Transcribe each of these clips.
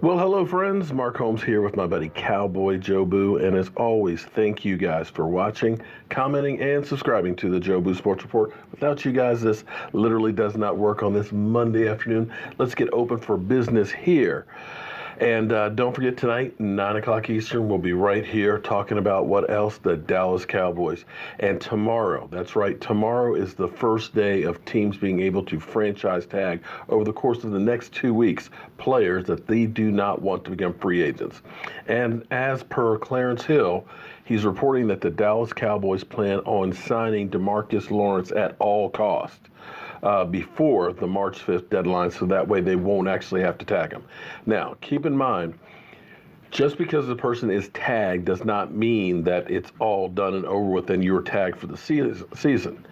Well, hello, friends. Mark Holmes here with my buddy Cowboy Joe Boo. And as always, thank you guys for watching, commenting, and subscribing to the Joe Boo Sports Report. Without you guys, this literally does not work on this Monday afternoon. Let's get open for business here. And don't forget tonight, 9 o'clock Eastern, we'll be right here talking about what else? The Dallas Cowboys. And tomorrow, that's right, tomorrow is the first day of teams being able to franchise tag over the course of the next 2 weeks players that they do not want to become free agents. And as per Clarence Hill, he's reporting that the Dallas Cowboys plan on signing DeMarcus Lawrence at all costs before the March 5th deadline, so that way they won't actually have to tag him. Now, keep in mind, just because the person is tagged does not mean that it's all done and over with and you're tagged for the season.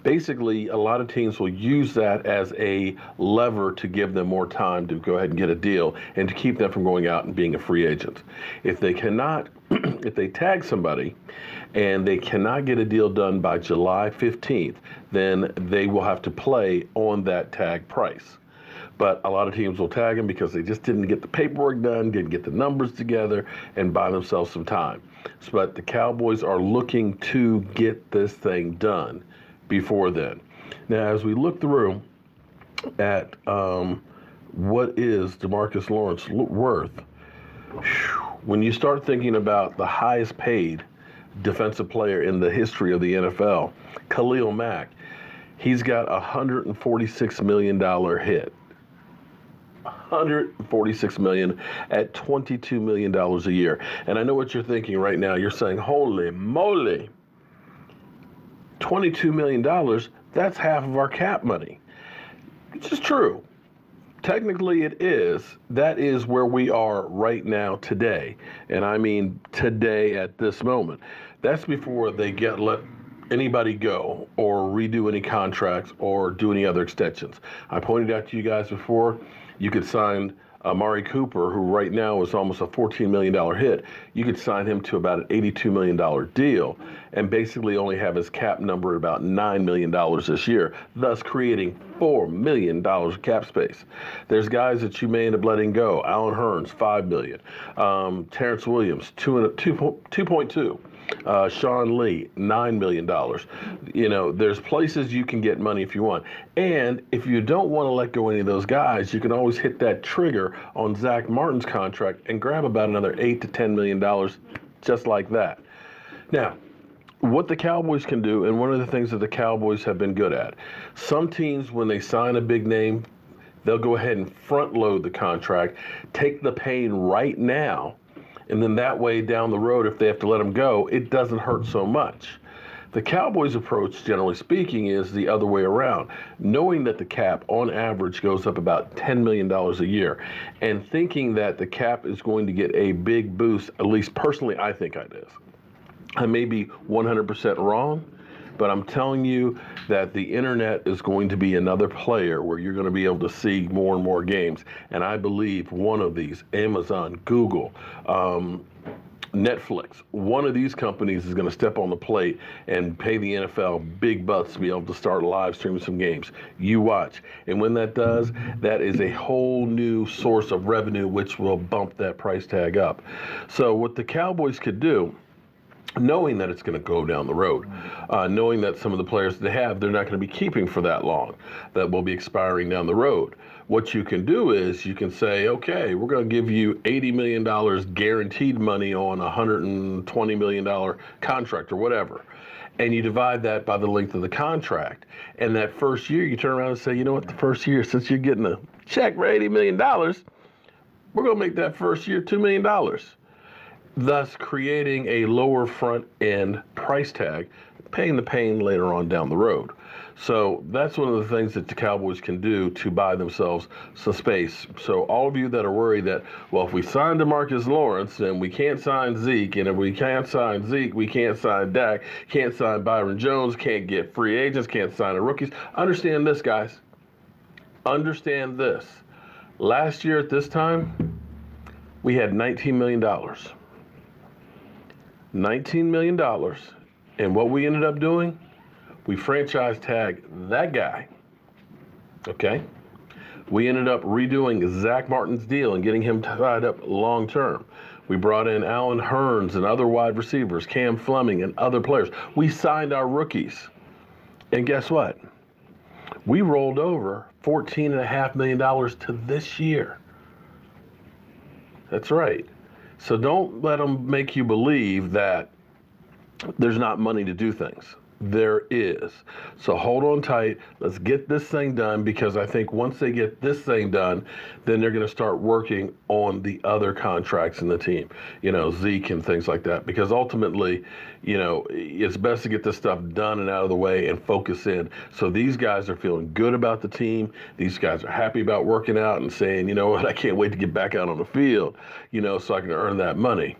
Basically, a lot of teams will use that as a lever to give them more time to go ahead and get a deal and to keep them from going out and being a free agent. If they cannot, if they tag somebody and they cannot get a deal done by July 15th, then they will have to play on that tag price. But a lot of teams will tag them because they just didn't get the paperwork done, didn't get the numbers together, and buy themselves some time. But the Cowboys are looking to get this thing done before then. Now, as we look through at what is DeMarcus Lawrence worth, when you start thinking about the highest paid defensive player in the history of the NFL, Khalil Mack, he's got a $146 million hit. $146 million at $22 million a year. And I know what you're thinking right now. You're saying, holy moly, $22 million, that's half of our cap money. Which is true. Technically it is. That is where we are right now today. And I mean today at this moment. That's before they let anybody go or redo any contracts or do any other extensions. I pointed out to you guys before, you could sign Amari Cooper, who right now is almost a $14 million hit. You could sign him to about an $82 million deal and basically only have his cap number at about $9 million this year, thus creating $4 million cap space. There's guys that you may end up letting go. Alan Hurns, $5 million. Terrence Williams, 2.2. Sean Lee, $9 million. You know, there's places you can get money if you want. And if you don't want to let go any of those guys, you can always hit that trigger on Zack Martin's contract and grab about another $8 to $10 million just like that. Now, what the Cowboys can do, and one of the things that the Cowboys have been good at, some teams, when they sign a big name, they'll go ahead and front load the contract, take the pain right now, and then that way down the road, if they have to let them go, it doesn't hurt so much. The Cowboys' approach, generally speaking, is the other way around, knowing that the cap on average goes up about $10 million a year, and thinking that the cap is going to get a big boost. At least personally, I think it is. I may be 100% wrong, but I'm telling you that the internet is going to be another player where you're going to be able to see more and more games. And I believe one of these, Amazon, Google, Netflix, one of these companies is going to step on the plate and pay the NFL big bucks to be able to start live streaming some games. You watch. And when that does, that is a whole new source of revenue, which will bump that price tag up. So what the Cowboys could do, knowing that it's going to go down the road, knowing that some of the players they have, they're not going to be keeping for that long, that will be expiring down the road. What you can do is you can say, okay, we're going to give you $80 million guaranteed money on a $120 million contract or whatever. And you divide that by the length of the contract. And that first year, you turn around and say, you know what, the first year, since you're getting a check for $80 million, we're going to make that first year $2 million. Thus creating a lower front end price tag, paying the pain later on down the road. So that's one of the things that the Cowboys can do to buy themselves some space. So all of you that are worried that, well, if we sign DeMarcus Lawrence, then we can't sign Zeke, and if we can't sign Zeke, we can't sign Dak, can't sign Byron Jones, can't get free agents, can't sign the rookies. Understand this, guys. Understand this. Last year at this time, we had $19 million. $19 million. And what we ended up doing, we franchise tagged that guy, okay, We ended up redoing Zack Martin's deal and getting him tied up long term. We brought in Hurns and other wide receivers, Cam Fleming and other players. We signed our rookies. And guess what? We rolled over $14.5 million to this year. That's right. So don't let them make you believe that there's not money to do things. There is. So hold on tight. Let's get this thing done, because I think once they get this thing done, then they're going to start working on the other contracts in the team, Zeke and things like that. Because ultimately, it's best to get this stuff done and out of the way and focus in. So these guys are feeling good about the team. These guys are happy about working out and saying, you know what, I can't wait to get back out on the field, so I can earn that money.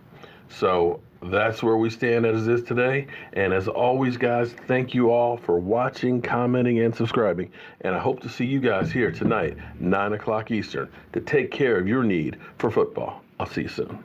So that's where we stand as is today. And as always, guys, thank you all for watching, commenting, and subscribing. And I hope to see you guys here tonight, 9 o'clock Eastern, to take care of your need for football. I'll see you soon.